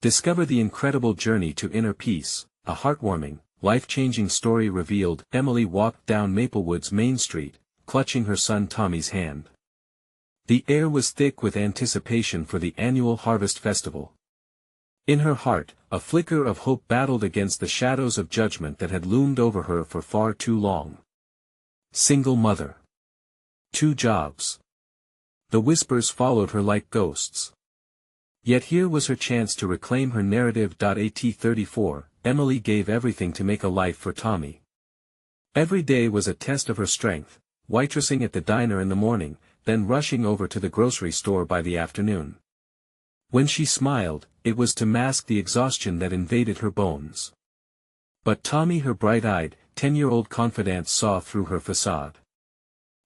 Discover the incredible journey to inner peace, a heartwarming, life-changing story revealed. Emily walked down Maplewood's Main Street, clutching her son Tommy's hand. The air was thick with anticipation for the annual Harvest Festival. In her heart, a flicker of hope battled against the shadows of judgment that had loomed over her for far too long. Single mother. 2 jobs. The whispers followed her like ghosts. Yet here was her chance to reclaim her narrative. At 34, Emily gave everything to make a life for Tommy. Every day was a test of her strength, waitressing at the diner in the morning, then rushing over to the grocery store by the afternoon. When she smiled, it was to mask the exhaustion that invaded her bones. But Tommy, her bright-eyed, 10-year-old confidant, saw through her facade.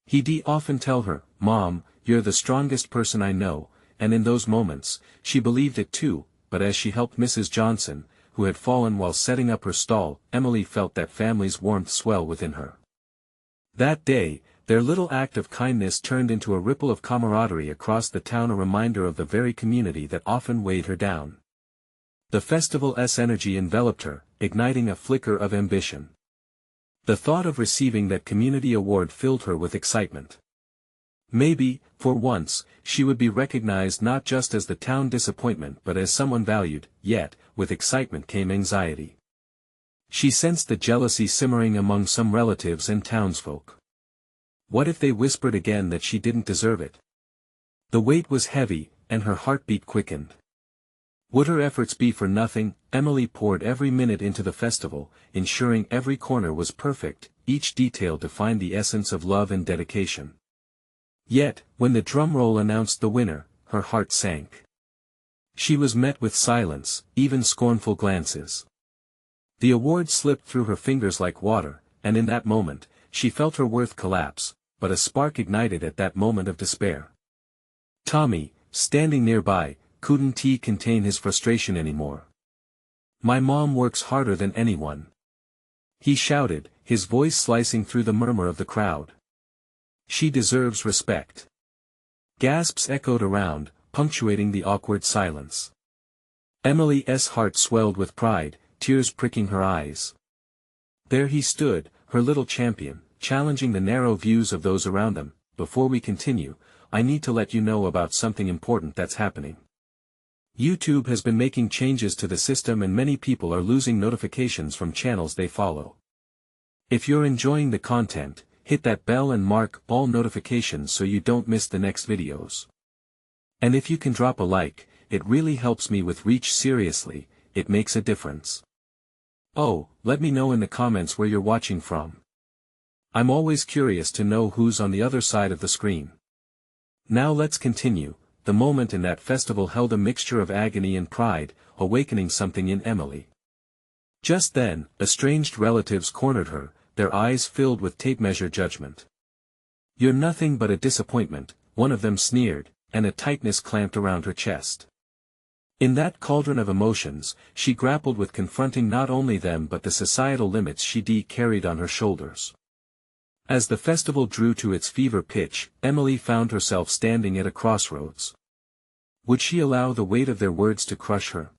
He'd often tell her, "Mom, you're the strongest person I know," and in those moments, she believed it too. But as she helped Mrs. Johnson, who had fallen while setting up her stall, Emily felt that family's warmth swell within her. That day, their little act of kindness turned into a ripple of camaraderie across the town, a reminder of the very community that often weighed her down. The festival's energy enveloped her, igniting a flicker of ambition. The thought of receiving that community award filled her with excitement. Maybe, for once, she would be recognized not just as the town disappointment but as someone valued. Yet, with excitement came anxiety. She sensed the jealousy simmering among some relatives and townsfolk. What if they whispered again that she didn't deserve it? The weight was heavy, and her heartbeat quickened. Would her efforts be for nothing? Emily poured every minute into the festival, ensuring every corner was perfect, each detail defined the essence of love and dedication. Yet, when the drum roll announced the winner, her heart sank. She was met with silence, even scornful glances. The award slipped through her fingers like water, and in that moment, she felt her worth collapse, but a spark ignited at that moment of despair. Tommy, standing nearby, couldn't contain his frustration anymore. "My mom works harder than anyone," he shouted, his voice slicing through the murmur of the crowd. "She deserves respect." Gasps echoed around, punctuating the awkward silence. Emily's heart swelled with pride, tears pricking her eyes. There he stood, her little champion, challenging the narrow views of those around them. "Before we continue, I need to let you know about something important that's happening. YouTube has been making changes to the system and many people are losing notifications from channels they follow. If you're enjoying the content, hit that bell and mark all notifications so you don't miss the next videos. And if you can drop a like, it really helps me with reach. Seriously, it makes a difference. Oh, let me know in the comments where you're watching from. I'm always curious to know who's on the other side of the screen." Now let's continue. The moment in that festival held a mixture of agony and pride, awakening something in Emily. Just then, estranged relatives cornered her, their eyes filled with tape measure judgment. "You're nothing but a disappointment," one of them sneered, and a tightness clamped around her chest. In that cauldron of emotions, she grappled with confronting not only them but the societal limits she carried on her shoulders. As the festival drew to its fever pitch, Emily found herself standing at a crossroads. Would she allow the weight of their words to crush her?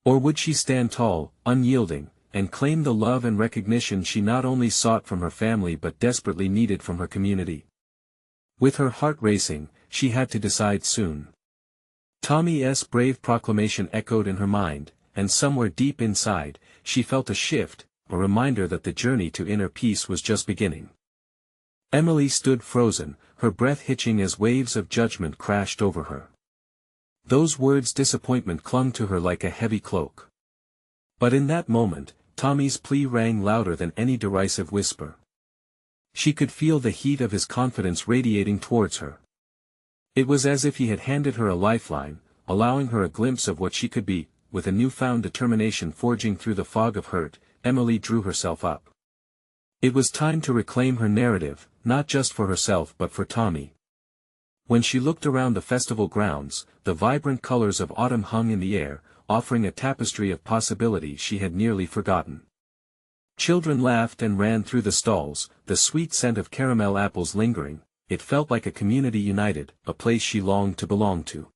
Or would she stand tall, unyielding, and claim the love and recognition she not only sought from her family but desperately needed from her community? With her heart racing, she had to decide soon. Tommy's brave proclamation echoed in her mind, and somewhere deep inside, she felt a shift, a reminder that the journey to inner peace was just beginning. Emily stood frozen, her breath hitching as waves of judgment crashed over her. Those words, disappointment, clung to her like a heavy cloak. But in that moment, Tommy's plea rang louder than any derisive whisper. She could feel the heat of his confidence radiating towards her. It was as if he had handed her a lifeline, allowing her a glimpse of what she could be. With a newfound determination forging through the fog of hurt, Emily drew herself up. It was time to reclaim her narrative, not just for herself but for Tommy. When she looked around the festival grounds, the vibrant colors of autumn hung in the air, offering a tapestry of possibility she had nearly forgotten. Children laughed and ran through the stalls, the sweet scent of caramel apples lingering. It felt like a community united, a place she longed to belong to.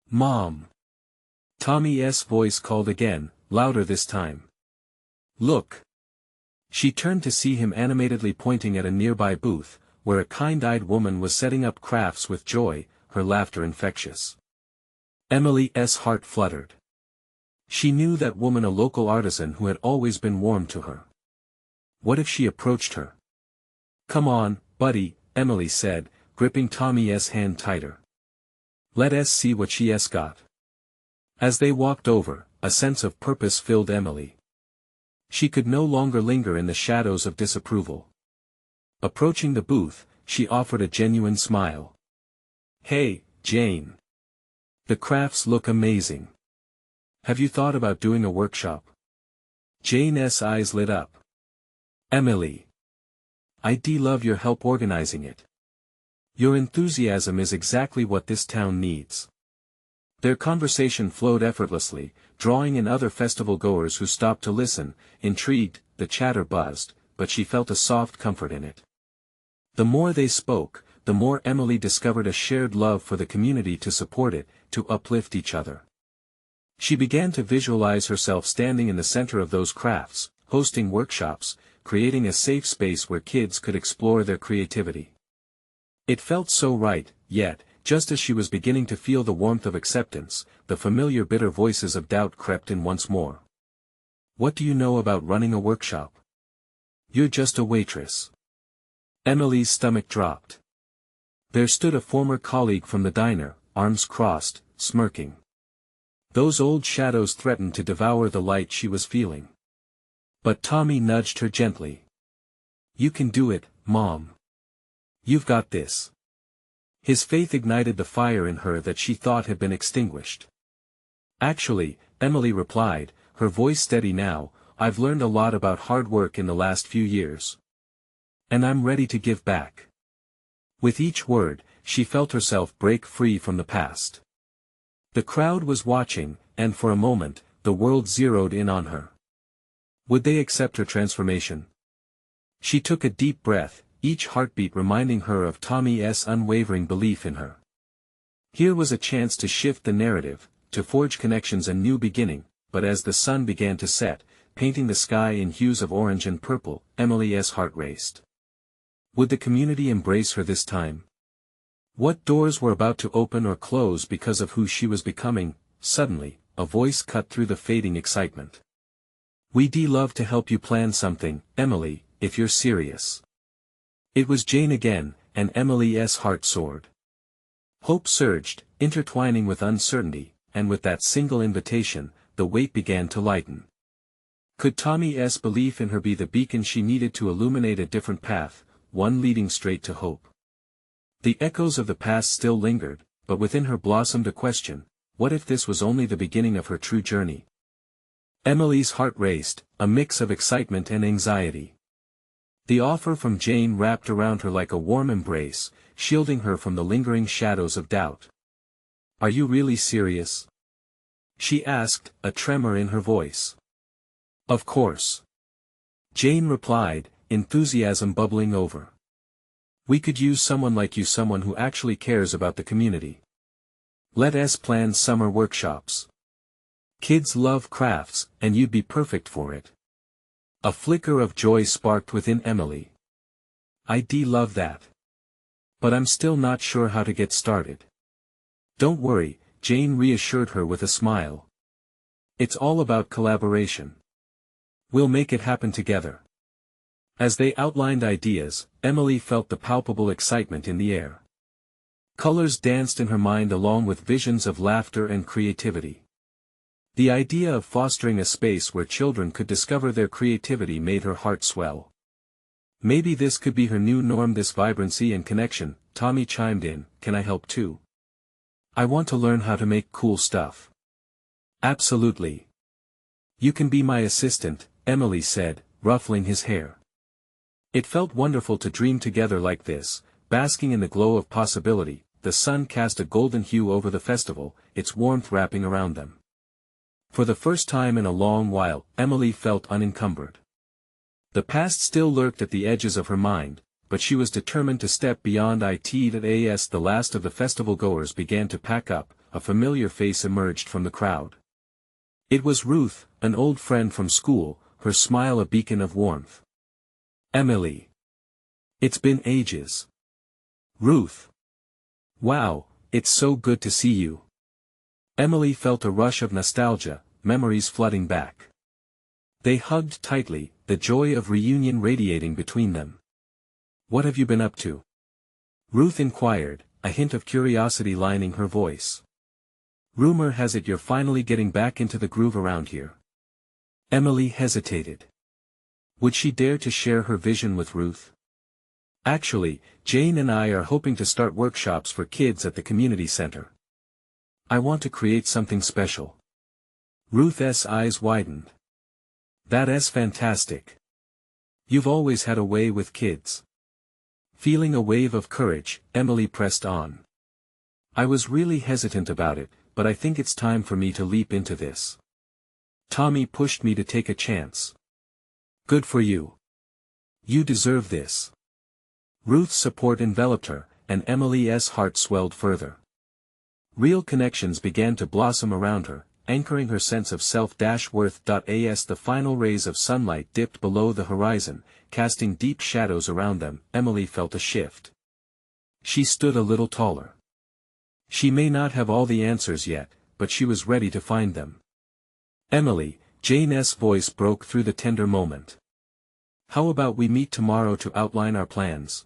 "Mom!" Tommy's voice called again, louder this time. Look. She turned to see him animatedly pointing at a nearby booth, where a kind-eyed woman was setting up crafts with joy, her laughter infectious. Emily's heart fluttered. She knew that woman, a local artisan who had always been warm to her. What if she approached her? Come on, buddy, Emily said, gripping Tommy's hand tighter. Let's see what she's got. As they walked over, a sense of purpose filled Emily. She could no longer linger in the shadows of disapproval. Approaching the booth, she offered a genuine smile. Hey, Jane. The crafts look amazing. Have you thought about doing a workshop? Jane's eyes lit up. Emily. I'd love your help organizing it. Your enthusiasm is exactly what this town needs. Their conversation flowed effortlessly, drawing in other festival-goers who stopped to listen. Intrigued, the chatter buzzed, but she felt a soft comfort in it. The more they spoke, the more Emily discovered a shared love for the community, to support it, to uplift each other. She began to visualize herself standing in the center of those crafts, hosting workshops, creating a safe space where kids could explore their creativity. It felt so right, yet, just as she was beginning to feel the warmth of acceptance, the familiar bitter voices of doubt crept in once more. What do you know about running a workshop? You're just a waitress. Emily's stomach dropped. There stood a former colleague from the diner, arms crossed, smirking. Those old shadows threatened to devour the light she was feeling. But Tommy nudged her gently. You can do it, Mom. You've got this. His faith ignited the fire in her that she thought had been extinguished. Actually, Emily replied, her voice steady now, I've learned a lot about hard work in the last few years. And I'm ready to give back. With each word, she felt herself break free from the past. The crowd was watching, and for a moment, the world zeroed in on her. Would they accept her transformation? She took a deep breath, each heartbeat reminding her of Tommy's unwavering belief in her. Here was a chance to shift the narrative, to forge connections, a new beginning, but as the sun began to set, painting the sky in hues of orange and purple, Emily's heart raced. Would the community embrace her this time? What doors were about to open or close because of who she was becoming? Suddenly, a voice cut through the fading excitement. We'd love to help you plan something, Emily, if you're serious. It was Jane again, and Emily's heart soared. Hope surged, intertwining with uncertainty, and with that single invitation, the weight began to lighten. Could Tommy's belief in her be the beacon she needed to illuminate a different path, one leading straight to hope? The echoes of the past still lingered, but within her blossomed a question: what if this was only the beginning of her true journey? Emily's heart raced, a mix of excitement and anxiety. The offer from Jane wrapped around her like a warm embrace, shielding her from the lingering shadows of doubt. Are you really serious? She asked, a tremor in her voice. Of course. Jane replied, enthusiasm bubbling over. We could use someone like you, someone who actually cares about the community. Let's plan summer workshops. Kids love crafts, and you'd be perfect for it. A flicker of joy sparked within Emily. I'd love that. But I'm still not sure how to get started. Don't worry, Jane reassured her with a smile. It's all about collaboration. We'll make it happen together. As they outlined ideas, Emily felt the palpable excitement in the air. Colors danced in her mind along with visions of laughter and creativity. The idea of fostering a space where children could discover their creativity made her heart swell. Maybe this could be her new norm, this vibrancy and connection. Tommy chimed in, can I help too? I want to learn how to make cool stuff. Absolutely. You can be my assistant, Emily said, ruffling his hair. It felt wonderful to dream together like this, basking in the glow of possibility. The sun cast a golden hue over the festival, its warmth wrapping around them. For the first time in a long while, Emily felt unencumbered. The past still lurked at the edges of her mind, but she was determined to step beyond it. As the last of the festival goers began to pack up, a familiar face emerged from the crowd. It was Ruth, an old friend from school, her smile a beacon of warmth. Emily. It's been ages. Ruth. Wow, it's so good to see you. Emily felt a rush of nostalgia, memories flooding back. They hugged tightly, the joy of reunion radiating between them. What have you been up to? Ruth inquired, a hint of curiosity lining her voice. Rumor has it you're finally getting back into the groove around here. Emily hesitated. Would she dare to share her vision with Ruth? Actually, Jane and I are hoping to start workshops for kids at the community center. I want to create something special. Ruth's eyes widened. That's fantastic. You've always had a way with kids. Feeling a wave of courage, Emily pressed on. I was really hesitant about it, but I think it's time for me to leap into this. Tommy pushed me to take a chance. Good for you. You deserve this. Ruth's support enveloped her, and Emily's heart swelled further. Real connections began to blossom around her, anchoring her sense of self-worth. As the final rays of sunlight dipped below the horizon, casting deep shadows around them, Emily felt a shift. She stood a little taller. She may not have all the answers yet, but she was ready to find them. Emily, Jane's voice broke through the tender moment. How about we meet tomorrow to outline our plans?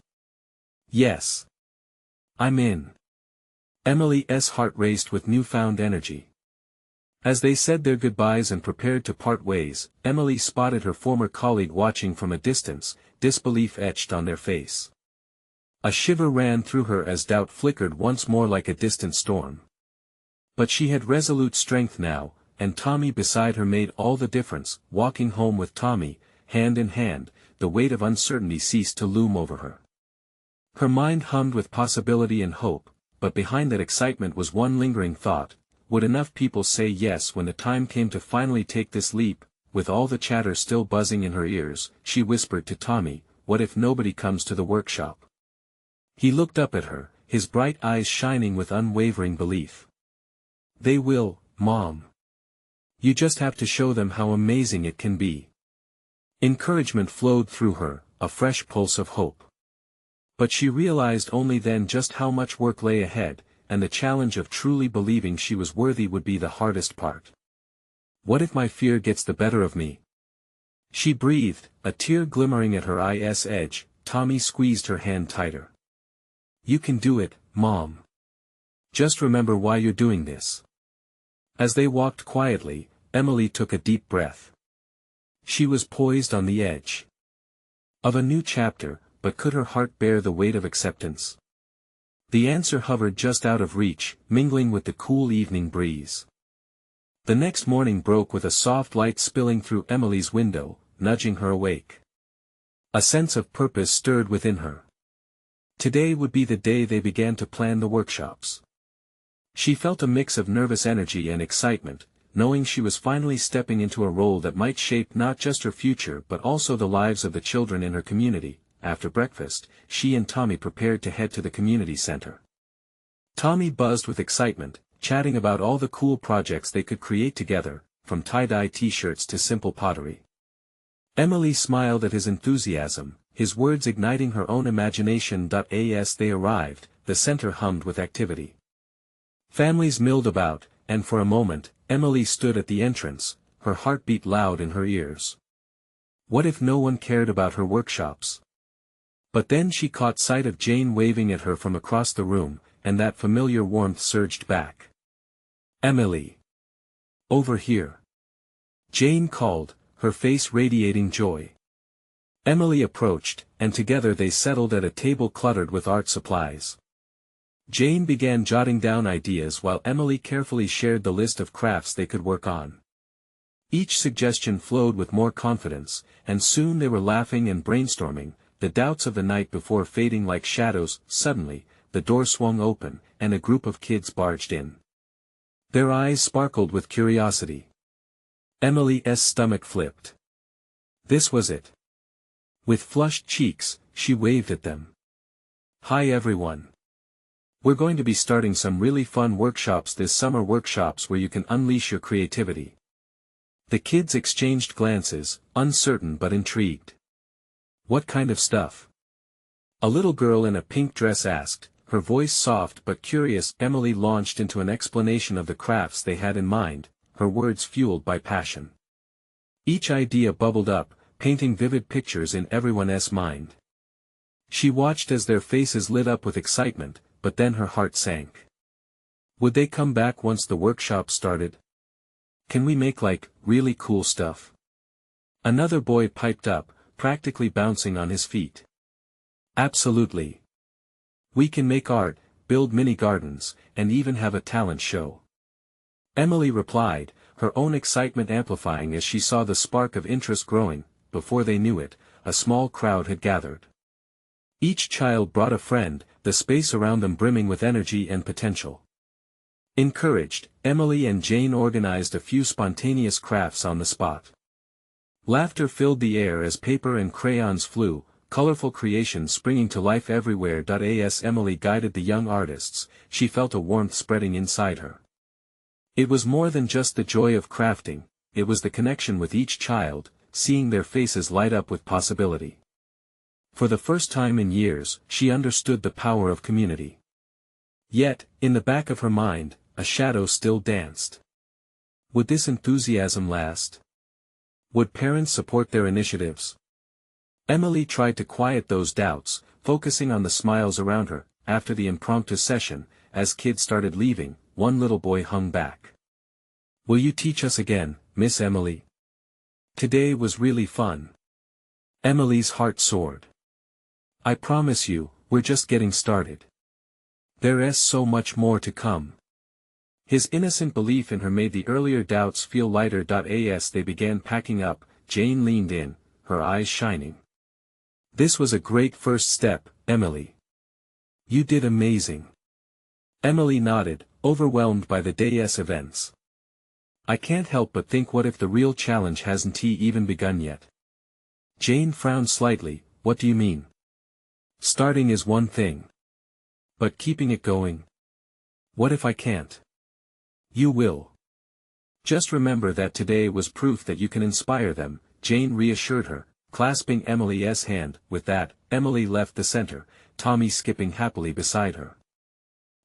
Yes. I'm in. Emily's heart raced with newfound energy. As they said their goodbyes and prepared to part ways, Emily spotted her former colleague watching from a distance, disbelief etched on their face. A shiver ran through her as doubt flickered once more like a distant storm. But she had resolute strength now, and Tommy beside her made all the difference. Walking home with Tommy, hand in hand, the weight of uncertainty ceased to loom over her. Her mind hummed with possibility and hope, but behind that excitement was one lingering thought: would enough people say yes when the time came to finally take this leap? With all the chatter still buzzing in her ears, she whispered to Tommy, what if nobody comes to the workshop? He looked up at her, his bright eyes shining with unwavering belief. They will, Mom. You just have to show them how amazing it can be. Encouragement flowed through her, a fresh pulse of hope. But she realized only then just how much work lay ahead, and the challenge of truly believing she was worthy would be the hardest part. What if my fear gets the better of me? She breathed, a tear glimmering at her eye's edge. Tommy squeezed her hand tighter. You can do it, Mom. Just remember why you're doing this. As they walked quietly, Emily took a deep breath. She was poised on the edge of a new chapter, but could her heart bear the weight of acceptance? The answer hovered just out of reach, mingling with the cool evening breeze. The next morning broke with a soft light spilling through Emily's window, nudging her awake. A sense of purpose stirred within her. Today would be the day they began to plan the workshops. She felt a mix of nervous energy and excitement, knowing she was finally stepping into a role that might shape not just her future but also the lives of the children in her community. After breakfast, she and Tommy prepared to head to the community center. Tommy buzzed with excitement, chatting about all the cool projects they could create together, from tie-dye t-shirts to simple pottery. Emily smiled at his enthusiasm, his words igniting her own imagination. As they arrived, the center hummed with activity. Families milled about, and for a moment, Emily stood at the entrance, her heart beat loud in her ears. What if no one cared about her workshops? But then she caught sight of Jane waving at her from across the room, and that familiar warmth surged back. Emily. Over here. Jane called, her face radiating joy. Emily approached, and together they settled at a table cluttered with art supplies. Jane began jotting down ideas while Emily carefully shared the list of crafts they could work on. Each suggestion flowed with more confidence, and soon they were laughing and brainstorming, the doubts of the night before fading like shadows. Suddenly, the door swung open, and a group of kids barged in. Their eyes sparkled with curiosity. Emily's stomach flipped. This was it. With flushed cheeks, she waved at them. Hi everyone. We're going to be starting some really fun workshops this summer, workshops where you can unleash your creativity. The kids exchanged glances, uncertain but intrigued. What kind of stuff? A little girl in a pink dress asked, her voice soft but curious. Emily launched into an explanation of the crafts they had in mind, her words fueled by passion. Each idea bubbled up, painting vivid pictures in everyone's mind. She watched as their faces lit up with excitement, but then her heart sank. Would they come back once the workshop started? Can we make really cool stuff? Another boy piped up, practically bouncing on his feet. Absolutely. We can make art, build mini gardens, and even have a talent show. Emily replied, her own excitement amplifying as she saw the spark of interest growing. Before they knew it, a small crowd had gathered. Each child brought a friend, the space around them brimming with energy and potential. Encouraged, Emily and Jane organized a few spontaneous crafts on the spot. Laughter filled the air as paper and crayons flew, colorful creations springing to life everywhere. As Emily guided the young artists, she felt a warmth spreading inside her. It was more than just the joy of crafting, it was the connection with each child, seeing their faces light up with possibility. For the first time in years, she understood the power of community. Yet, in the back of her mind, a shadow still danced. Would this enthusiasm last? Would parents support their initiatives? Emily tried to quiet those doubts, focusing on the smiles around her. After the impromptu session, as kids started leaving, one little boy hung back. Will you teach us again, Miss Emily? Today was really fun. Emily's heart soared. I promise you, we're just getting started. There's so much more to come. His innocent belief in her made the earlier doubts feel lighter. As they began packing up, Jane leaned in, her eyes shining. This was a great first step, Emily. You did amazing. Emily nodded, overwhelmed by the day's events. I can't help but think, what if the real challenge hasn't even begun yet? Jane frowned slightly. What do you mean? Starting is one thing. But keeping it going? What if I can't? You will. Just remember that today was proof that you can inspire them, Jane reassured her, clasping Emily's hand. With that, Emily left the center, Tommy skipping happily beside her.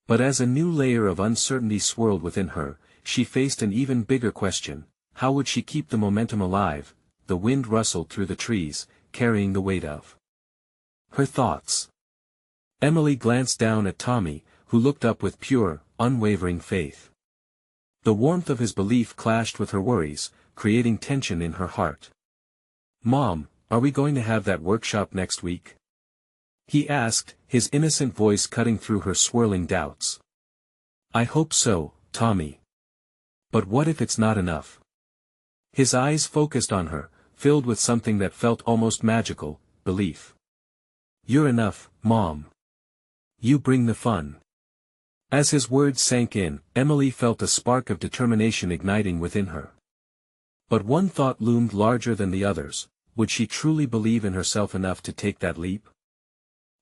But as a new layer of uncertainty swirled within her, she faced an even bigger question: how would she keep the momentum alive? The wind rustled through the trees, carrying the weight of her thoughts. Emily glanced down at Tommy, who looked up with pure, unwavering faith. The warmth of his belief clashed with her worries, creating tension in her heart. Mom, are we going to have that workshop next week? He asked, his innocent voice cutting through her swirling doubts. I hope so, Tommy. But what if it's not enough? His eyes focused on her, filled with something that felt almost magical: belief. You're enough, Mom. You bring the fun. As his words sank in, Emily felt a spark of determination igniting within her. But one thought loomed larger than the others: would she truly believe in herself enough to take that leap?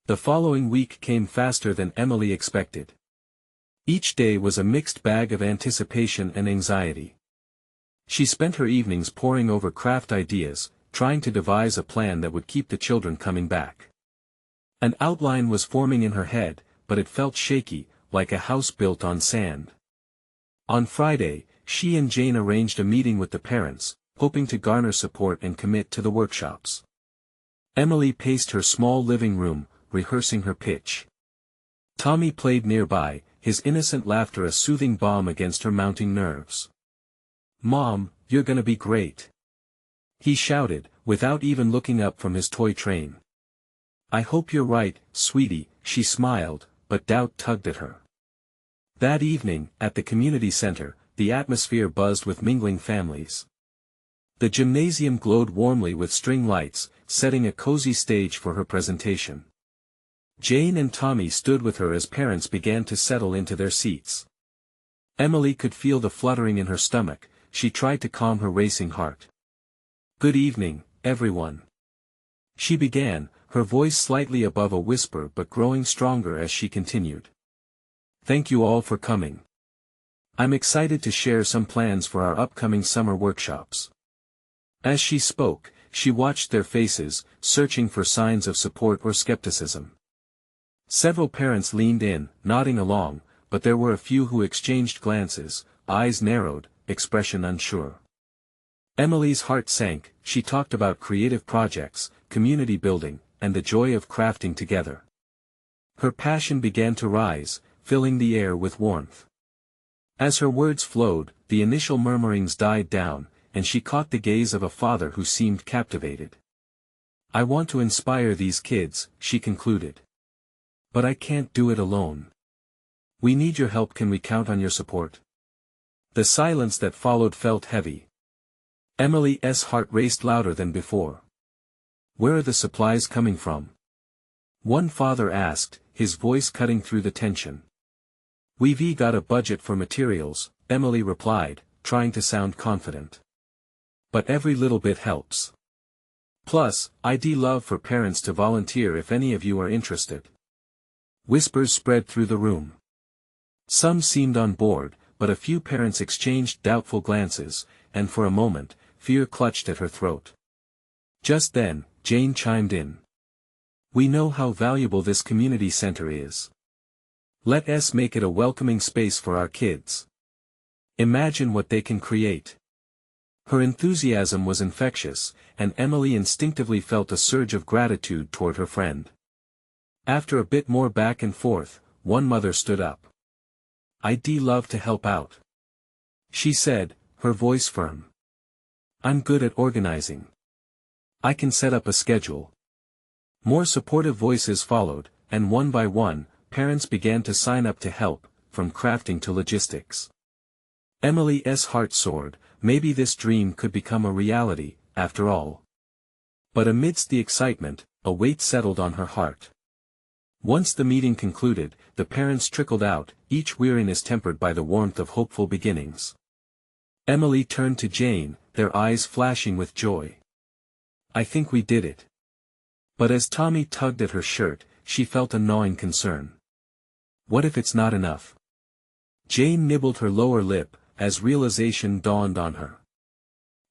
The following week came faster than Emily expected. Each day was a mixed bag of anticipation and anxiety. She spent her evenings poring over craft ideas, trying to devise a plan that would keep the children coming back. An outline was forming in her head, but it felt shaky, like a house built on sand. On Friday, she and Jane arranged a meeting with the parents, hoping to garner support and commit to the workshops. Emily paced her small living room, rehearsing her pitch. Tommy played nearby, his innocent laughter a soothing balm against her mounting nerves. Mom, you're gonna be great. He shouted, without even looking up from his toy train. I hope you're right, sweetie, she smiled, but doubt tugged at her. That evening, at the community center, the atmosphere buzzed with mingling families. The gymnasium glowed warmly with string lights, setting a cozy stage for her presentation. Jane and Tommy stood with her as parents began to settle into their seats. Emily could feel the fluttering in her stomach. She tried to calm her racing heart. Good evening, everyone. She began, her voice slightly above a whisper but growing stronger as she continued. Thank you all for coming. I'm excited to share some plans for our upcoming summer workshops. As she spoke, she watched their faces, searching for signs of support or skepticism. Several parents leaned in, nodding along, but there were a few who exchanged glances, eyes narrowed, expression unsure. Emily's heart sank. She talked about creative projects, community building, and the joy of crafting together. Her passion began to rise, filling the air with warmth. As her words flowed, the initial murmurings died down, and she caught the gaze of a father who seemed captivated. "I want to inspire these kids," she concluded. "But I can't do it alone. We need your help. Can we count on your support?" The silence that followed felt heavy. Emily's heart raced louder than before. "Where are the supplies coming from?" one father asked, his voice cutting through the tension. "We've got a budget for materials," Emily replied, trying to sound confident. "But every little bit helps. Plus, I'd love for parents to volunteer if any of you are interested." Whispers spread through the room. Some seemed on board, but a few parents exchanged doubtful glances, and for a moment, fear clutched at her throat. Just then, Jane chimed in. "We know how valuable this community center is. Let's make it a welcoming space for our kids. Imagine what they can create." Her enthusiasm was infectious, and Emily instinctively felt a surge of gratitude toward her friend. After a bit more back and forth, one mother stood up. "I'd love to help out," she said, her voice firm. "I'm good at organizing. I can set up a schedule." More supportive voices followed, and one by one, parents began to sign up to help, from crafting to logistics. Emily's heart soared. Maybe this dream could become a reality, after all. But amidst the excitement, a weight settled on her heart. Once the meeting concluded, the parents trickled out, each weariness tempered by the warmth of hopeful beginnings. Emily turned to Jane, their eyes flashing with joy. "I think we did it." But as Tommy tugged at her shirt, she felt a gnawing concern. What if it's not enough? Jane nibbled her lower lip, as realization dawned on her.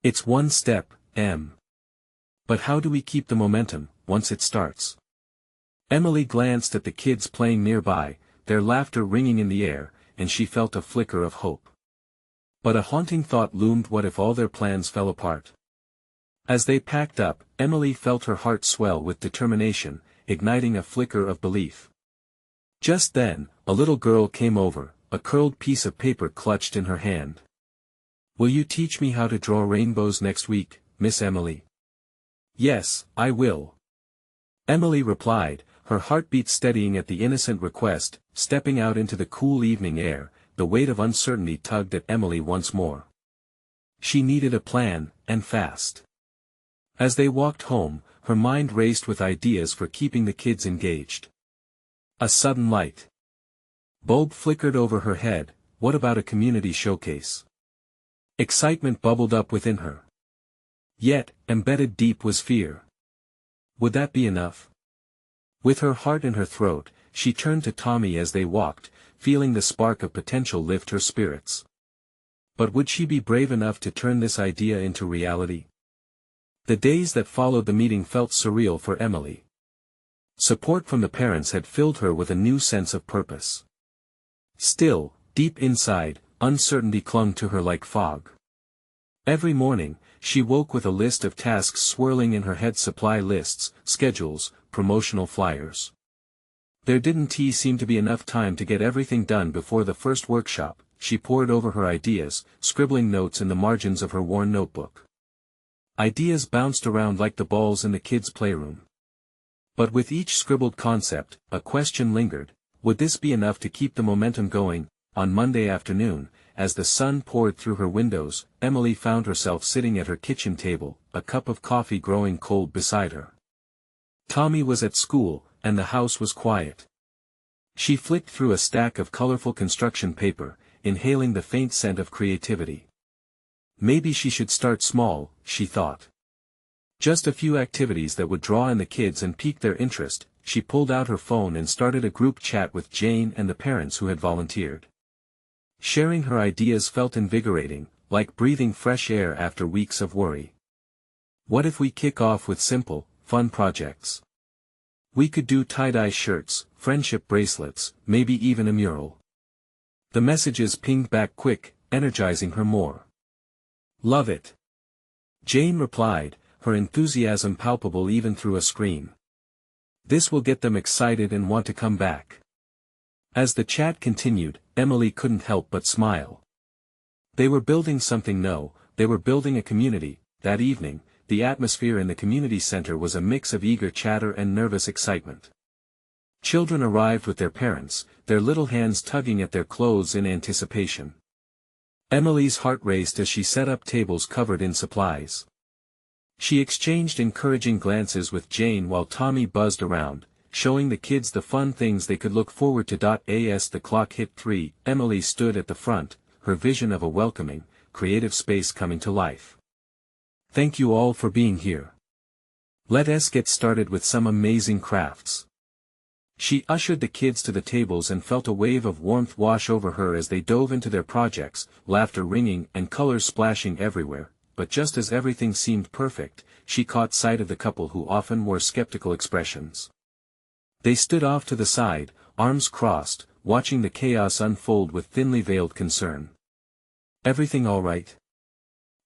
"It's one step, Em. But how do we keep the momentum, once it starts?" Emily glanced at the kids playing nearby, their laughter ringing in the air, and she felt a flicker of hope. But a haunting thought loomed: what if all their plans fell apart? As they packed up, Emily felt her heart swell with determination, igniting a flicker of belief. Just then, a little girl came over, a curled piece of paper clutched in her hand. "Will you teach me how to draw rainbows next week, Miss Emily?" "Yes, I will," Emily replied, her heartbeat steadying at the innocent request. Stepping out into the cool evening air, the weight of uncertainty tugged at Emily once more. She needed a plan, and fast. As they walked home, her mind raced with ideas for keeping the kids engaged. A sudden light bulb flickered over her head. What about a community showcase? Excitement bubbled up within her. Yet, embedded deep was fear. Would that be enough? With her heart in her throat, she turned to Tommy as they walked, feeling the spark of potential lift her spirits. But would she be brave enough to turn this idea into reality? The days that followed the meeting felt surreal for Emily. Support from the parents had filled her with a new sense of purpose. Still, deep inside, uncertainty clung to her like fog. Every morning, she woke with a list of tasks swirling in her head: supply lists, schedules, promotional flyers. There didn't seem to be enough time to get everything done before the first workshop. She pored over her ideas, scribbling notes in the margins of her worn notebook. Ideas bounced around like the balls in the kids' playroom. But with each scribbled concept, a question lingered: would this be enough to keep the momentum going? On Monday afternoon, as the sun poured through her windows, Emily found herself sitting at her kitchen table, a cup of coffee growing cold beside her. Tommy was at school, and the house was quiet. She flicked through a stack of colorful construction paper, inhaling the faint scent of creativity. Maybe she should start small, she thought. Just a few activities that would draw in the kids and pique their interest. She pulled out her phone and started a group chat with Jane and the parents who had volunteered. Sharing her ideas felt invigorating, like breathing fresh air after weeks of worry. What if we kick off with simple, fun projects? We could do tie-dye shirts, friendship bracelets, maybe even a mural. The messages pinged back quick, energizing her more. Love it. Jane replied, her enthusiasm palpable even through a screen. This will get them excited and want to come back. As the chat continued, Emily couldn't help but smile. They were building something new, they were building a community. That evening, the atmosphere in the community center was a mix of eager chatter and nervous excitement. Children arrived with their parents, their little hands tugging at their clothes in anticipation. Emily's heart raced as she set up tables covered in supplies. She exchanged encouraging glances with Jane while Tommy buzzed around, showing the kids the fun things they could look forward to. As the clock hit 3, Emily stood at the front, her vision of a welcoming, creative space coming to life. Thank you all for being here. Let us get started with some amazing crafts. She ushered the kids to the tables and felt a wave of warmth wash over her as they dove into their projects, laughter ringing and colors splashing everywhere. But just as everything seemed perfect, she caught sight of the couple who often wore skeptical expressions. They stood off to the side, arms crossed, watching the chaos unfold with thinly veiled concern. Everything all right?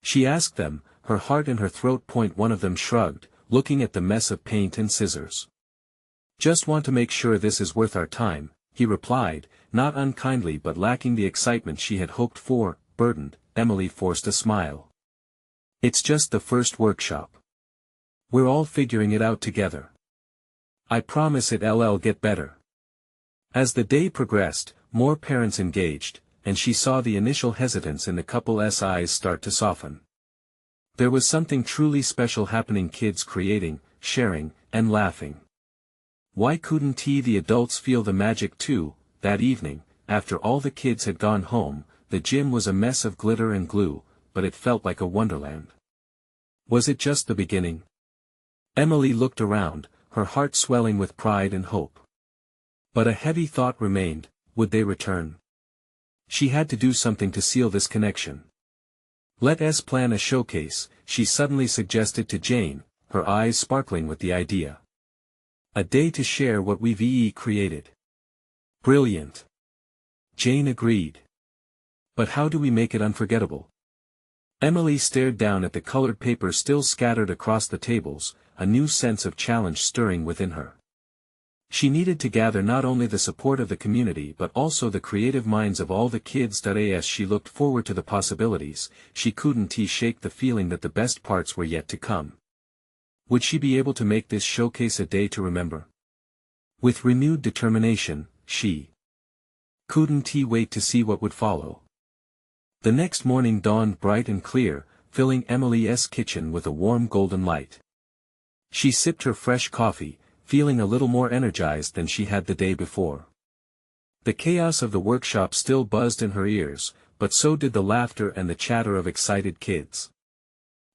She asked them, her heart in her throat. One of them shrugged, looking at the mess of paint and scissors. Just want to make sure this is worth our time, he replied, not unkindly but lacking the excitement she had hoped for. Burdened, Emily forced a smile. It's just the first workshop. We're all figuring it out together. I promise it'll get better. As the day progressed, more parents engaged, and she saw the initial hesitance in the couple's eyes start to soften. There was something truly special happening, kids creating, sharing, and laughing. Why couldn't the adults feel the magic too? That evening, after all the kids had gone home, the gym was a mess of glitter and glue, but it felt like a wonderland. Was it just the beginning? Emily looked around, her heart swelling with pride and hope. But a heavy thought remained, would they return? She had to do something to seal this connection. Let us plan a showcase, she suddenly suggested to Jane, her eyes sparkling with the idea. A day to share what we've created. Brilliant. Jane agreed. But how do we make it unforgettable? Emily stared down at the colored paper still scattered across the tables, a new sense of challenge stirring within her. She needed to gather not only the support of the community but also the creative minds of all the kids. As she looked forward to the possibilities, she couldn't shake the feeling that the best parts were yet to come. Would she be able to make this showcase a day to remember? With renewed determination, she couldn't wait to see what would follow. The next morning dawned bright and clear, filling Emily's kitchen with a warm golden light. She sipped her fresh coffee, feeling a little more energized than she had the day before. The chaos of the workshop still buzzed in her ears, but so did the laughter and the chatter of excited kids.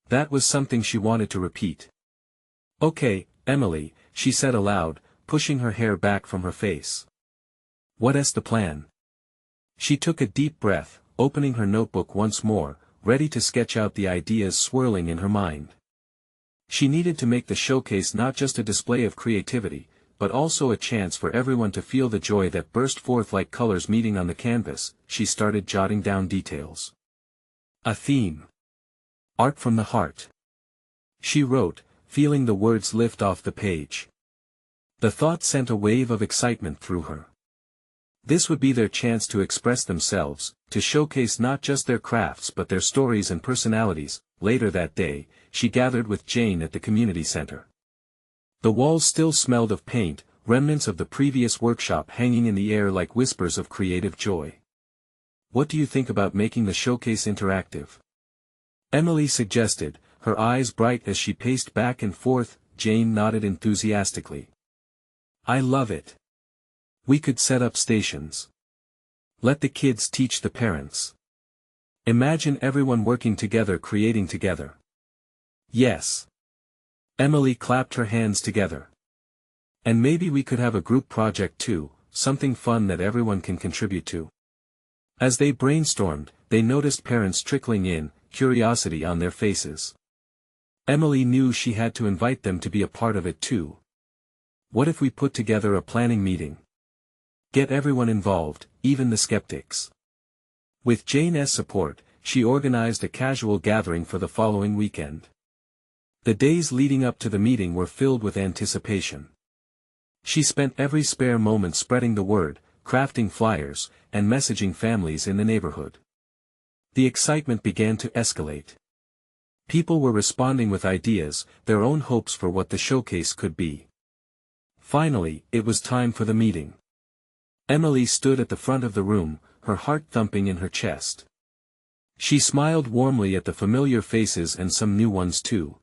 That was something she wanted to repeat. Okay, Emily, she said aloud, pushing her hair back from her face. What's the plan? She took a deep breath, opening her notebook once more, ready to sketch out the ideas swirling in her mind. She needed to make the showcase not just a display of creativity, but also a chance for everyone to feel the joy that burst forth like colors meeting on the canvas. She started jotting down details. A theme. Art from the heart. She wrote, feeling the words lift off the page. The thought sent a wave of excitement through her. This would be their chance to express themselves, to showcase not just their crafts but their stories and personalities. Later that day, she gathered with Jane at the community center. The walls still smelled of paint, remnants of the previous workshop hanging in the air like whispers of creative joy. What do you think about making the showcase interactive? Emily suggested, her eyes bright as she paced back and forth. Jane nodded enthusiastically. I love it. We could set up stations. Let the kids teach the parents. Imagine everyone working together, creating together. Yes. Emily clapped her hands together. And maybe we could have a group project too, something fun that everyone can contribute to. As they brainstormed, they noticed parents trickling in, curiosity on their faces. Emily knew she had to invite them to be a part of it too. What if we put together a planning meeting? Get everyone involved, even the skeptics. With Jane's support, she organized a casual gathering for the following weekend. The days leading up to the meeting were filled with anticipation. She spent every spare moment spreading the word, crafting flyers, and messaging families in the neighborhood. The excitement began to escalate. People were responding with ideas, their own hopes for what the showcase could be. Finally, it was time for the meeting. Emily stood at the front of the room, her heart thumping in her chest. She smiled warmly at the familiar faces and some new ones too.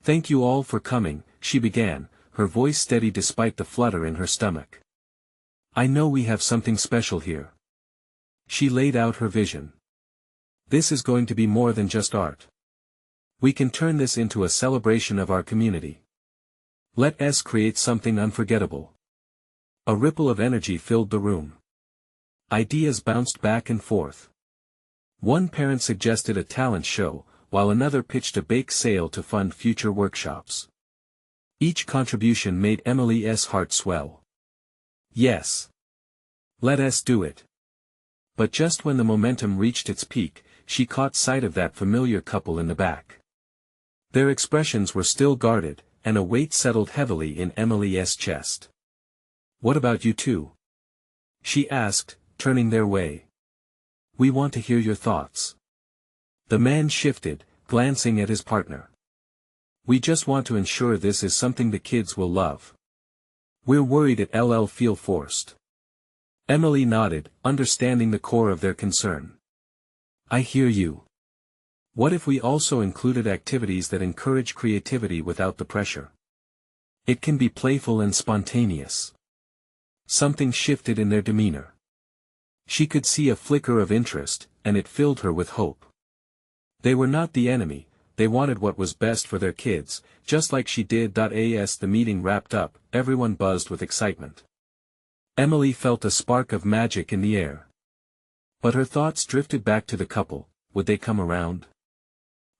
"Thank you all for coming," she began, her voice steady despite the flutter in her stomach. "I know we have something special here." She laid out her vision. "This is going to be more than just art. We can turn this into a celebration of our community. Let us create something unforgettable." A ripple of energy filled the room. Ideas bounced back and forth. One parent suggested a talent show, while another pitched a bake sale to fund future workshops. Each contribution made Emily's heart swell. Yes. Let us do it. But just when the momentum reached its peak, she caught sight of that familiar couple in the back. Their expressions were still guarded, and a weight settled heavily in Emily's chest. "What about you two?" she asked, turning their way. "We want to hear your thoughts." The man shifted, glancing at his partner. "We just want to ensure this is something the kids will love. We're worried it'll feel forced." Emily nodded, understanding the core of their concern. "I hear you. What if we also included activities that encourage creativity without the pressure? It can be playful and spontaneous." Something shifted in their demeanor. She could see a flicker of interest, and it filled her with hope. They were not the enemy, they wanted what was best for their kids, just like she did. As the meeting wrapped up, everyone buzzed with excitement. Emily felt a spark of magic in the air. But her thoughts drifted back to the couple. Would they come around?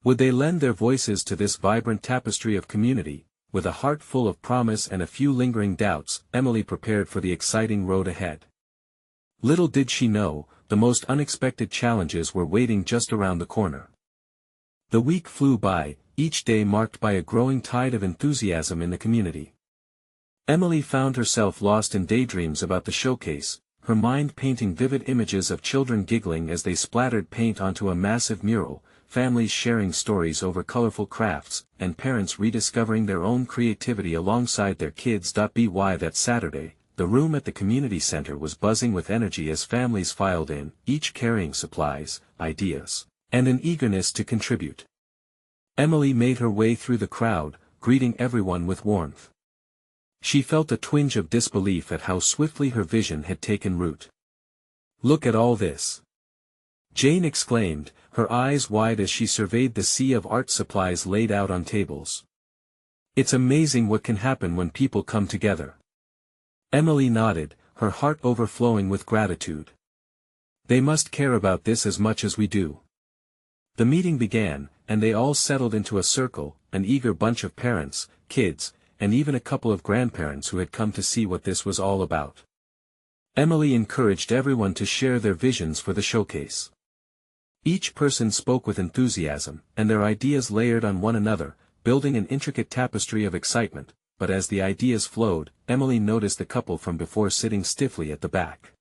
Would they lend their voices to this vibrant tapestry of community? With a heart full of promise and a few lingering doubts, Emily prepared for the exciting road ahead. Little did she know, the most unexpected challenges were waiting just around the corner. The week flew by, each day marked by a growing tide of enthusiasm in the community. Emily found herself lost in daydreams about the showcase, her mind painting vivid images of children giggling as they splattered paint onto a massive mural, families sharing stories over colorful crafts, and parents rediscovering their own creativity alongside their kids. By that Saturday, the room at the community center was buzzing with energy as families filed in, each carrying supplies, ideas, and an eagerness to contribute. Emily made her way through the crowd, greeting everyone with warmth. She felt a twinge of disbelief at how swiftly her vision had taken root. "Look at all this!" Jane exclaimed, her eyes wide as she surveyed the sea of art supplies laid out on tables. "It's amazing what can happen when people come together." Emily nodded, her heart overflowing with gratitude. "They must care about this as much as we do." The meeting began, and they all settled into a circle, an eager bunch of parents, kids, and even a couple of grandparents who had come to see what this was all about. Emily encouraged everyone to share their visions for the showcase. Each person spoke with enthusiasm, and their ideas layered on one another, building an intricate tapestry of excitement. But as the ideas flowed, Emily noticed the couple from before sitting stiffly at the back.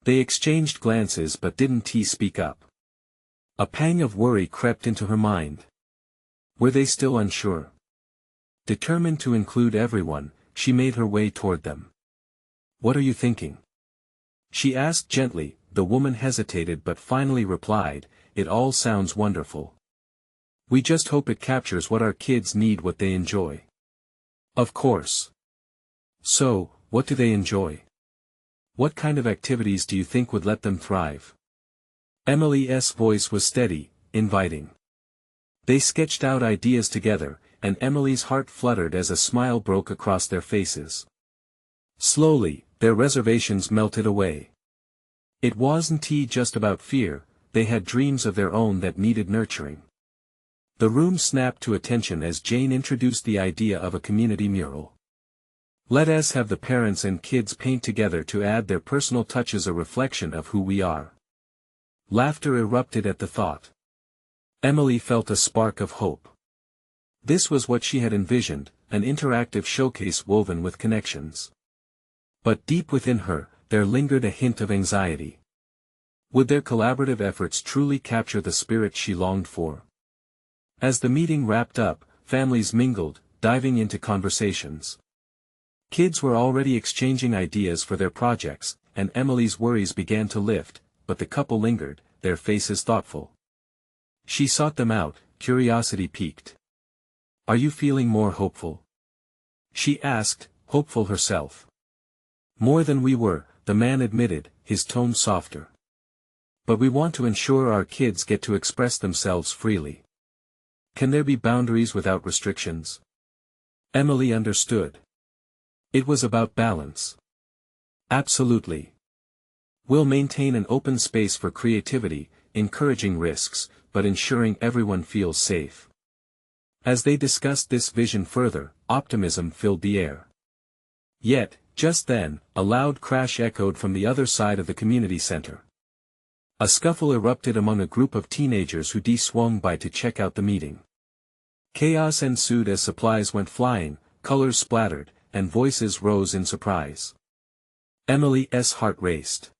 They exchanged glances but didn't speak up. A pang of worry crept into her mind. Were they still unsure? Determined to include everyone, she made her way toward them. "What are you thinking?" she asked gently. The woman hesitated but finally replied, "It all sounds wonderful. We just hope it captures what our kids need, what they enjoy." "Of course. So, what do they enjoy? What kind of activities do you think would let them thrive?" Emily's voice was steady, inviting. They sketched out ideas together, and Emily's heart fluttered as a smile broke across their faces. Slowly, their reservations melted away. It wasn't just about fear, they had dreams of their own that needed nurturing. The room snapped to attention as Jane introduced the idea of a community mural. Let us have the parents and kids paint together to add their personal touches, a reflection of who we are. Laughter erupted at the thought. Emily felt a spark of hope. This was what she had envisioned, an interactive showcase woven with connections. But deep within her, there lingered a hint of anxiety. Would their collaborative efforts truly capture the spirit she longed for? As the meeting wrapped up, families mingled, diving into conversations. Kids were already exchanging ideas for their projects, and Emily's worries began to lift, but the couple lingered, their faces thoughtful. She sought them out, curiosity piqued. "Are you feeling more hopeful?" she asked, hopeful herself. "More than we were," the man admitted, his tone softer. "But we want to ensure our kids get to express themselves freely. Can there be boundaries without restrictions?" Emily understood. It was about balance. "Absolutely. We'll maintain an open space for creativity, encouraging risks, but ensuring everyone feels safe." As they discussed this vision further, optimism filled the air. Yet, just then, a loud crash echoed from the other side of the community center. A scuffle erupted among a group of teenagers who swung by to check out the meeting. Chaos ensued as supplies went flying, colors splattered, and voices rose in surprise. Emily's heart raced.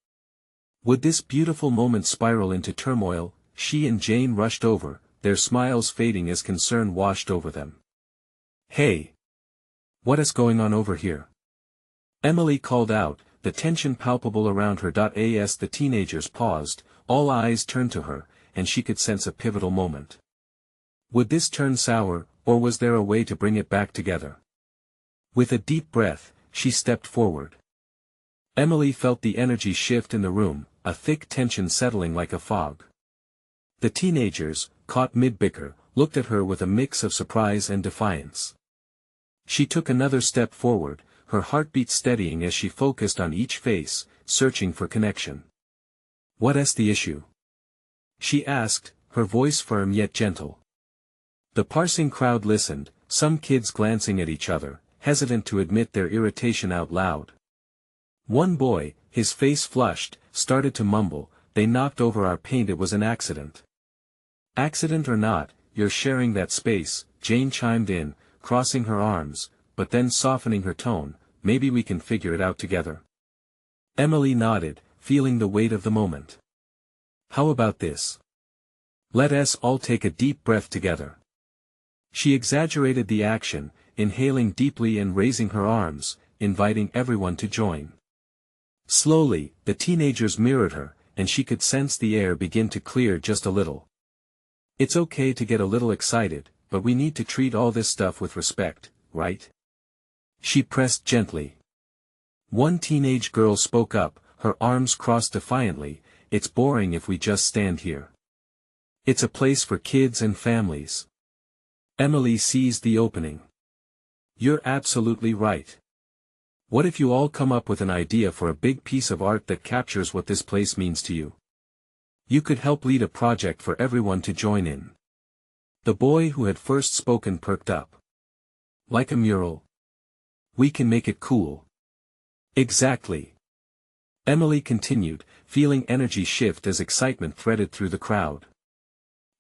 Would this beautiful moment spiral into turmoil? She and Jane rushed over, their smiles fading as concern washed over them. "Hey! What is going on over here?" Emily called out, the tension palpable around her. As the teenagers paused, all eyes turned to her, and she could sense a pivotal moment. Would this turn sour, or was there a way to bring it back together? With a deep breath, she stepped forward. Emily felt the energy shift in the room, a thick tension settling like a fog. The teenagers, caught mid-bicker, looked at her with a mix of surprise and defiance. She took another step forward, her heartbeat steadying as she focused on each face, searching for connection. "What's the issue?" she asked, her voice firm yet gentle. The parsing crowd listened, some kids glancing at each other, hesitant to admit their irritation out loud. One boy, his face flushed, started to mumble, "They knocked over our paint, it was an accident." "Accident or not, you're sharing that space," Jane chimed in, crossing her arms, but then softening her tone, "Maybe we can figure it out together." Emily nodded, feeling the weight of the moment. "How about this? Let us all take a deep breath together." She exaggerated the action, inhaling deeply and raising her arms, inviting everyone to join. Slowly, the teenagers mirrored her, and she could sense the air begin to clear just a little. "It's okay to get a little excited, but we need to treat all this stuff with respect, right?" she pressed gently. One teenage girl spoke up, her arms crossed defiantly, "It's boring if we just stand here. It's a place for kids and families." Emily seized the opening. "You're absolutely right. What if you all come up with an idea for a big piece of art that captures what this place means to you? You could help lead a project for everyone to join in." The boy who had first spoken perked up. "Like a mural? We can make it cool." "Exactly." Emily continued, feeling energy shift as excitement threaded through the crowd.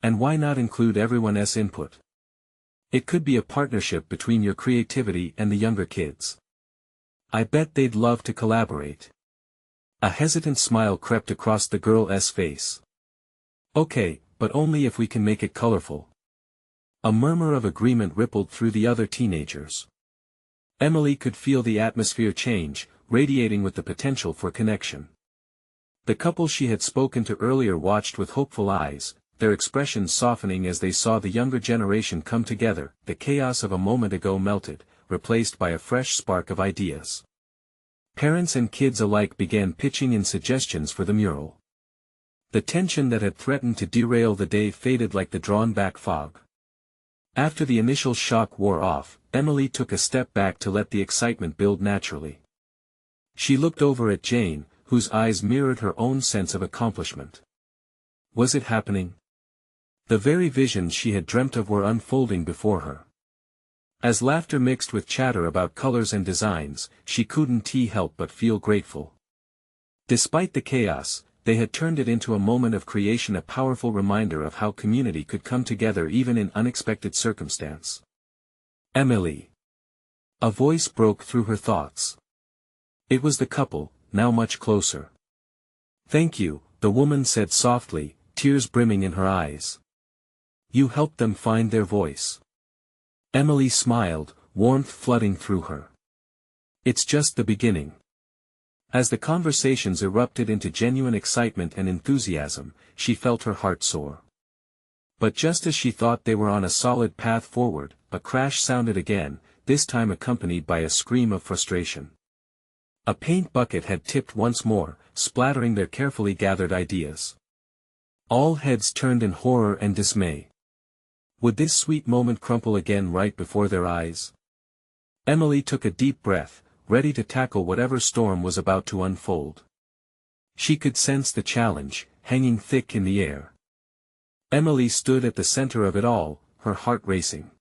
"And why not include everyone's input? It could be a partnership between your creativity and the younger kids. I bet they'd love to collaborate." A hesitant smile crept across the girl's face. "Okay, but only if we can make it colorful." A murmur of agreement rippled through the other teenagers. Emily could feel the atmosphere change, radiating with the potential for connection. The couple she had spoken to earlier watched with hopeful eyes, their expressions softening as they saw the younger generation come together. The chaos of a moment ago melted, replaced by a fresh spark of ideas. Parents and kids alike began pitching in suggestions for the mural. The tension that had threatened to derail the day faded like the drawn-back fog. After the initial shock wore off, Emily took a step back to let the excitement build naturally. She looked over at Jane, whose eyes mirrored her own sense of accomplishment. Was it happening? The very visions she had dreamt of were unfolding before her. As laughter mixed with chatter about colors and designs, she couldn't help but feel grateful. Despite the chaos, they had turned it into a moment of creation, a powerful reminder of how community could come together even in unexpected circumstance. Emily. A voice broke through her thoughts. It was the couple, now much closer. Thank you, the woman said softly, tears brimming in her eyes. You helped them find their voice. Emily smiled, warmth flooding through her. It's just the beginning. As the conversations erupted into genuine excitement and enthusiasm, she felt her heart soar. But just as she thought they were on a solid path forward, a crash sounded again, this time accompanied by a scream of frustration. A paint bucket had tipped once more, splattering their carefully gathered ideas. All heads turned in horror and dismay. Would this sweet moment crumple again right before their eyes? Emily took a deep breath, ready to tackle whatever storm was about to unfold. She could sense the challenge, hanging thick in the air. Emily stood at the center of it all, her heart racing.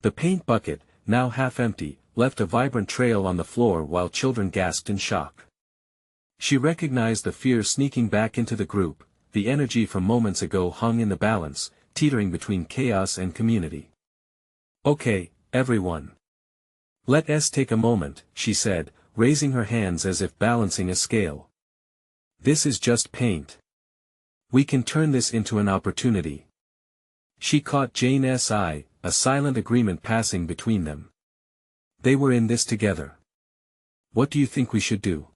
The paint bucket, now half empty, left a vibrant trail on the floor while children gasped in shock. She recognized the fear sneaking back into the group, the energy from moments ago hung in the balance, teetering between chaos and community. Okay, everyone. Let's take a moment, she said, raising her hands as if balancing a scale. This is just paint. We can turn this into an opportunity. She caught Jane's eye, a silent agreement passing between them. They were in this together. What do you think we should do?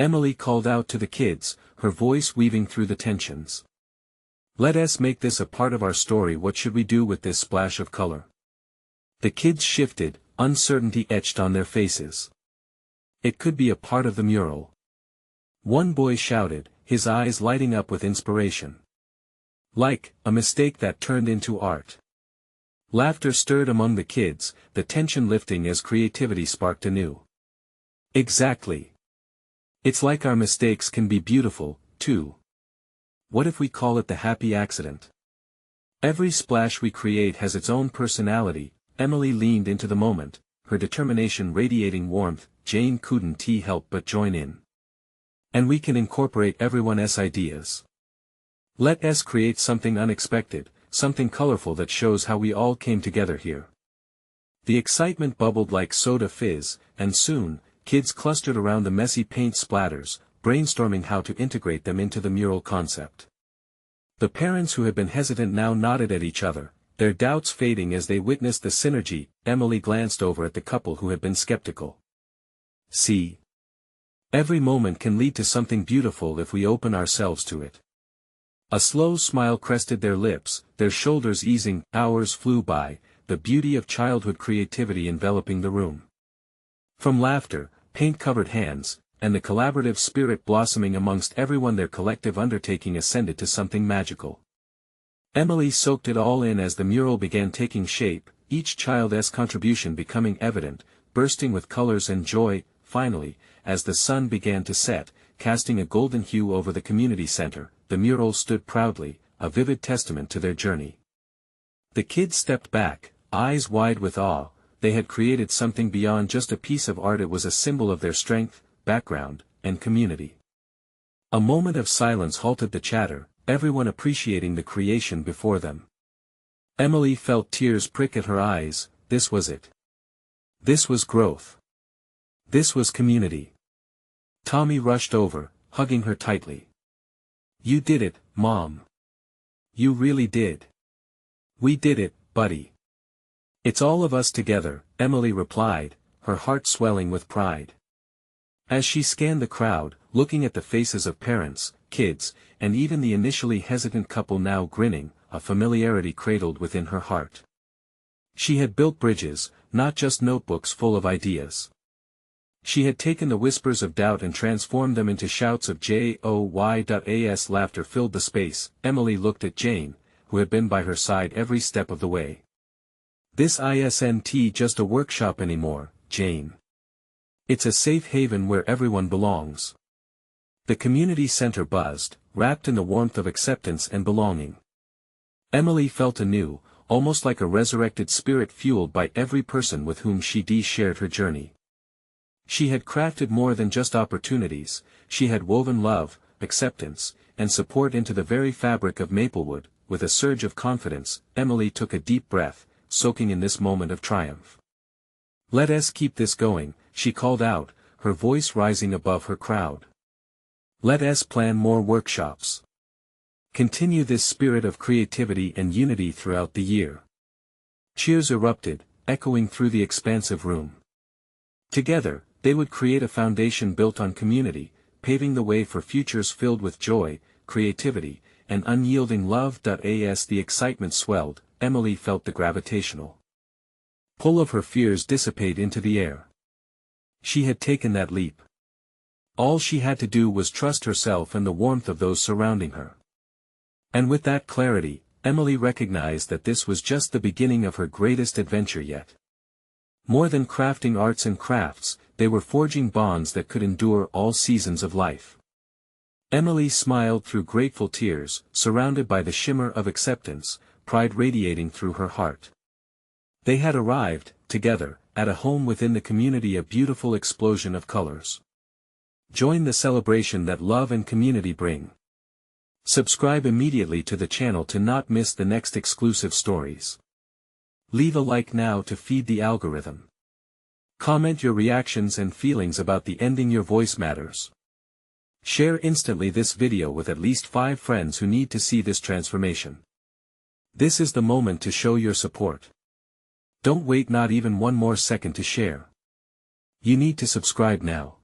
Emily called out to the kids, her voice weaving through the tensions. Let us make this a part of our story. What should we do with this splash of color? The kids shifted, uncertainty etched on their faces. It could be a part of the mural. One boy shouted, his eyes lighting up with inspiration. Like, a mistake that turned into art. Laughter stirred among the kids, the tension lifting as creativity sparked anew. Exactly. It's like our mistakes can be beautiful, too. What if we call it the happy accident? Every splash we create has its own personality. Emily leaned into the moment, her determination radiating warmth. Jane couldn't help but join in. And we can incorporate everyone's ideas. Let us create something unexpected, something colorful that shows how we all came together here. The excitement bubbled like soda fizz, and soon, kids clustered around the messy paint splatters, brainstorming how to integrate them into the mural concept. The parents who had been hesitant now nodded at each other, their doubts fading as they witnessed the synergy. Emily glanced over at the couple who had been skeptical. See? Every moment can lead to something beautiful if we open ourselves to it. A slow smile crested their lips, their shoulders easing. Hours flew by, the beauty of childhood creativity enveloping the room. From laughter, paint-covered hands, and the collaborative spirit blossoming amongst everyone, their collective undertaking ascended to something magical. Emily soaked it all in as the mural began taking shape, each child's contribution becoming evident, bursting with colors and joy. Finally, as the sun began to set, casting a golden hue over the community center, the mural stood proudly, a vivid testament to their journey. The kids stepped back, eyes wide with awe. They had created something beyond just a piece of art. It was a symbol of their strength, background, and community. A moment of silence halted the chatter, everyone appreciating the creation before them. Emily felt tears prick at her eyes. This was it. This was growth. This was community. Tommy rushed over, hugging her tightly. You did it, Mom. You really did. We did it, buddy. It's all of us together, Emily replied, her heart swelling with pride. As she scanned the crowd, looking at the faces of parents, kids, and even the initially hesitant couple now grinning, a familiarity cradled within her heart. She had built bridges, not just notebooks full of ideas. She had taken the whispers of doubt and transformed them into shouts of joy. As laughter filled the space, Emily looked at Jane, who had been by her side every step of the way. This isn't just a workshop anymore, Jane. It's a safe haven where everyone belongs. The community center buzzed, wrapped in the warmth of acceptance and belonging. Emily felt anew, almost like a resurrected spirit fueled by every person with whom she shared her journey. She had crafted more than just opportunities, she had woven love, acceptance, and support into the very fabric of Maplewood. With a surge of confidence, Emily took a deep breath, soaking in this moment of triumph. "Let us keep this going," she called out, her voice rising above her crowd. "Let us plan more workshops. Continue this spirit of creativity and unity throughout the year." Cheers erupted, echoing through the expansive room. Together, they would create a foundation built on community, paving the way for futures filled with joy, creativity, and unyielding love. As the excitement swelled, Emily felt the gravitational pull of her fears dissipate into the air. She had taken that leap. All she had to do was trust herself and the warmth of those surrounding her. And with that clarity, Emily recognized that this was just the beginning of her greatest adventure yet. More than crafting arts and crafts, they were forging bonds that could endure all seasons of life. Emily smiled through grateful tears, surrounded by the shimmer of acceptance, pride radiating through her heart. They had arrived, together, at a home within the community, a beautiful explosion of colors. Join the celebration that love and community bring. Subscribe immediately to the channel to not miss the next exclusive stories. Leave a like now to feed the algorithm. Comment your reactions and feelings about the ending. Your voice matters. Share instantly this video with at least 5 friends who need to see this transformation. This is the moment to show your support. Don't wait not even one more second to share. You need to subscribe now.